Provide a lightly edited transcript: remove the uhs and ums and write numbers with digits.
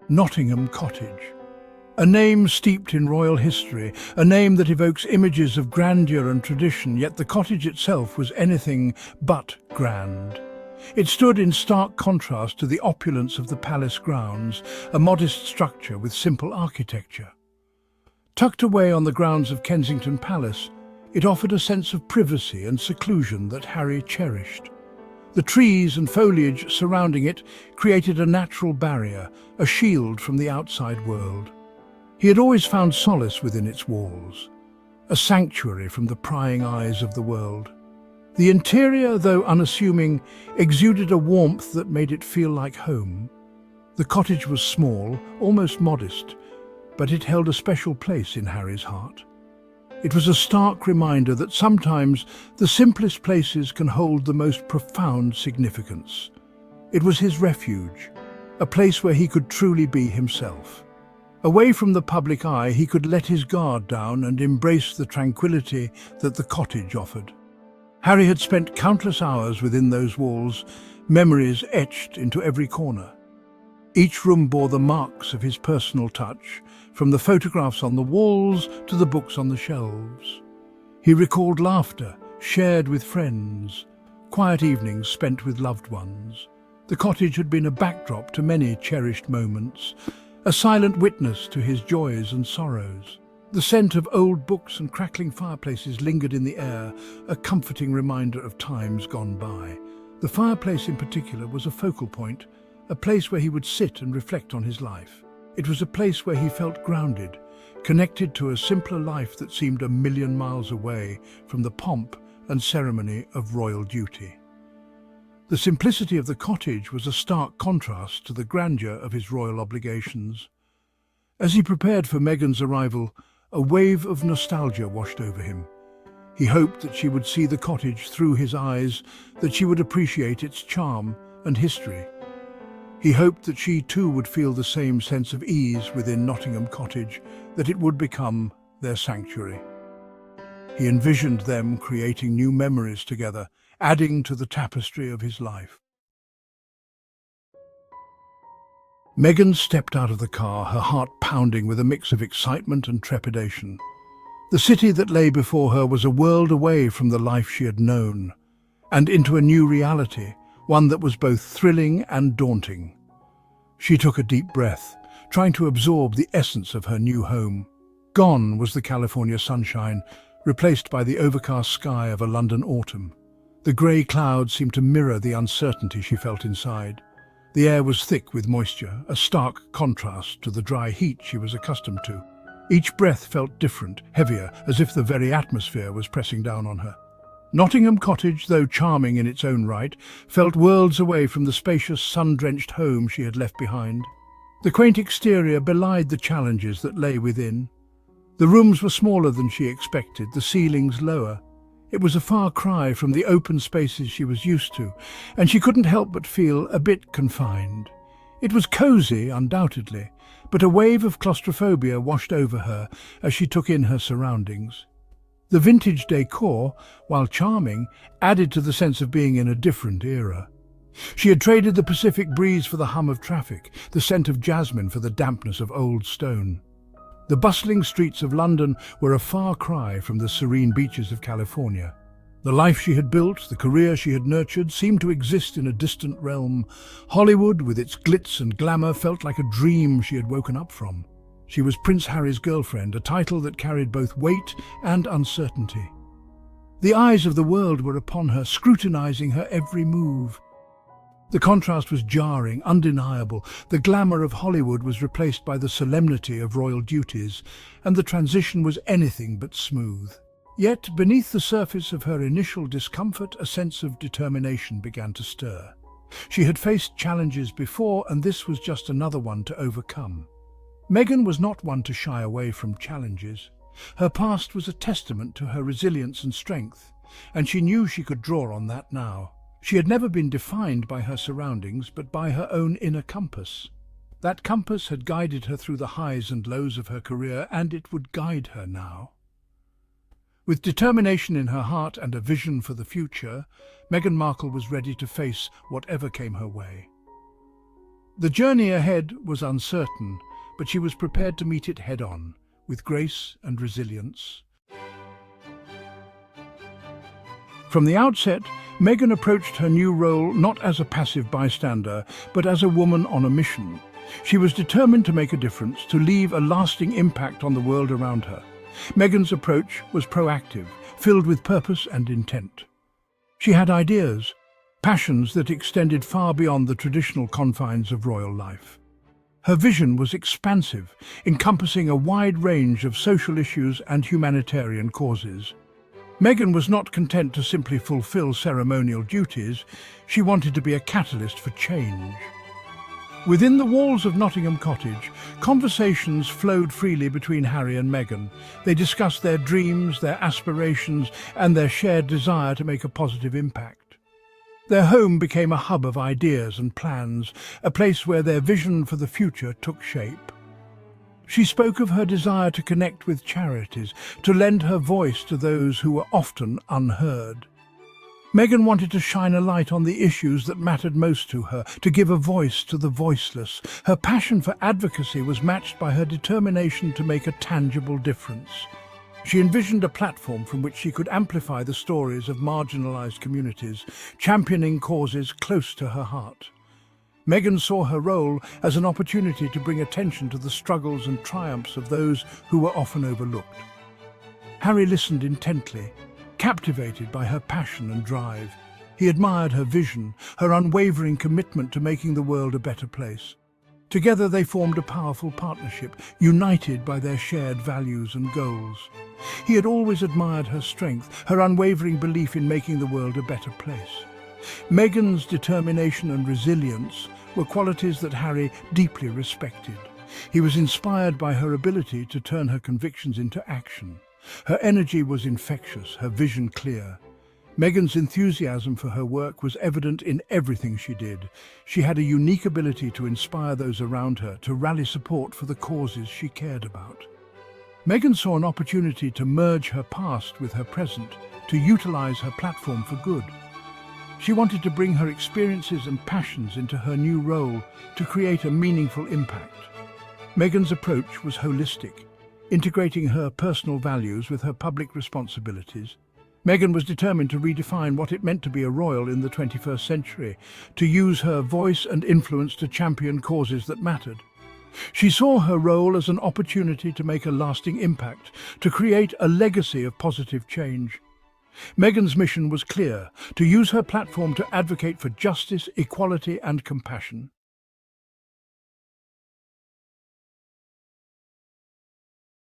Nottingham Cottage. A name steeped in royal history, a name that evokes images of grandeur and tradition, yet the cottage itself was anything but grand. It stood in stark contrast to the opulence of the palace grounds, a modest structure with simple architecture. Tucked away on the grounds of Kensington Palace, it offered a sense of privacy and seclusion that Harry cherished. The trees and foliage surrounding it created a natural barrier, a shield from the outside world. He had always found solace within its walls, a sanctuary from the prying eyes of the world. The interior, though unassuming, exuded a warmth that made it feel like home. The cottage was small, almost modest, but it held a special place in Harry's heart. It was a stark reminder that sometimes the simplest places can hold the most profound significance. It was his refuge, a place where he could truly be himself. Away from the public eye, he could let his guard down and embrace the tranquility that the cottage offered. Harry had spent countless hours within those walls, memories etched into every corner. Each room bore the marks of his personal touch, from the photographs on the walls to the books on the shelves. He recalled laughter shared with friends, quiet evenings spent with loved ones. The cottage had been a backdrop to many cherished moments, a silent witness to his joys and sorrows. The scent of old books and crackling fireplaces lingered in the air, a comforting reminder of times gone by. The fireplace in particular was a focal point, a place where he would sit and reflect on his life. It was a place where he felt grounded, connected to a simpler life that seemed a million miles away from the pomp and ceremony of royal duty. The simplicity of the cottage was a stark contrast to the grandeur of his royal obligations. As he prepared for Meghan's arrival, a wave of nostalgia washed over him. He hoped that she would see the cottage through his eyes, that she would appreciate its charm and history. He hoped that she too would feel the same sense of ease within Nottingham Cottage, that it would become their sanctuary. He envisioned them creating new memories together, adding to the tapestry of his life. Meghan stepped out of the car, her heart pounding with a mix of excitement and trepidation. The city that lay before her was a world away from the life she had known, and into a new reality, one that was both thrilling and daunting. She took a deep breath, trying to absorb the essence of her new home. Gone was the California sunshine, replaced by the overcast sky of a London autumn. The grey clouds seemed to mirror the uncertainty she felt inside. The air was thick with moisture, a stark contrast to the dry heat she was accustomed to. Each breath felt different, heavier, as if the very atmosphere was pressing down on her. Nottingham Cottage, though charming in its own right, felt worlds away from the spacious, sun-drenched home she had left behind. The quaint exterior belied the challenges that lay within. The rooms were smaller than she expected, the ceilings lower. It was a far cry from the open spaces she was used to, and she couldn't help but feel a bit confined. It was cosy, undoubtedly, but a wave of claustrophobia washed over her as she took in her surroundings. The vintage decor, while charming, added to the sense of being in a different era. She had traded the Pacific breeze for the hum of traffic, the scent of jasmine for the dampness of old stone. The bustling streets of London were a far cry from the serene beaches of California. The life she had built, the career she had nurtured, seemed to exist in a distant realm. Hollywood, with its glitz and glamour, felt like a dream she had woken up from. She was Prince Harry's girlfriend, a title that carried both weight and uncertainty. The eyes of the world were upon her, scrutinizing her every move. The contrast was jarring, undeniable. The glamour of Hollywood was replaced by the solemnity of royal duties, and the transition was anything but smooth. Yet, beneath the surface of her initial discomfort, a sense of determination began to stir. She had faced challenges before, and this was just another one to overcome. Meghan was not one to shy away from challenges. Her past was a testament to her resilience and strength, and she knew she could draw on that now. She had never been defined by her surroundings, but by her own inner compass. That compass had guided her through the highs and lows of her career, and it would guide her now. With determination in her heart and a vision for the future, Meghan Markle was ready to face whatever came her way. The journey ahead was uncertain, but she was prepared to meet it head-on, with grace and resilience. From the outset, Meghan approached her new role not as a passive bystander, but as a woman on a mission. She was determined to make a difference, to leave a lasting impact on the world around her. Meghan's approach was proactive, filled with purpose and intent. She had ideas, passions that extended far beyond the traditional confines of royal life. Her vision was expansive, encompassing a wide range of social issues and humanitarian causes. Meghan was not content to simply fulfill ceremonial duties. She wanted to be a catalyst for change. Within the walls of Nottingham Cottage, conversations flowed freely between Harry and Meghan. They discussed their dreams, their aspirations, and their shared desire to make a positive impact. Their home became a hub of ideas and plans, a place where their vision for the future took shape. She spoke of her desire to connect with charities, to lend her voice to those who were often unheard. Meghan wanted to shine a light on the issues that mattered most to her, to give a voice to the voiceless. Her passion for advocacy was matched by her determination to make a tangible difference. She envisioned a platform from which she could amplify the stories of marginalized communities, championing causes close to her heart. Meghan saw her role as an opportunity to bring attention to the struggles and triumphs of those who were often overlooked. Harry listened intently, captivated by her passion and drive. He admired her vision, her unwavering commitment to making the world a better place. Together they formed a powerful partnership, united by their shared values and goals. He had always admired her strength, her unwavering belief in making the world a better place. Meghan's determination and resilience were qualities that Harry deeply respected. He was inspired by her ability to turn her convictions into action. Her energy was infectious, her vision clear. Meghan's enthusiasm for her work was evident in everything she did. She had a unique ability to inspire those around her, to rally support for the causes she cared about. Meghan saw an opportunity to merge her past with her present, to utilize her platform for good. She wanted to bring her experiences and passions into her new role, to create a meaningful impact. Meghan's approach was holistic, integrating her personal values with her public responsibilities. Meghan was determined to redefine what it meant to be a royal in the 21st century, to use her voice and influence to champion causes that mattered. She saw her role as an opportunity to make a lasting impact, to create a legacy of positive change. Meghan's mission was clear: to use her platform to advocate for justice, equality and compassion.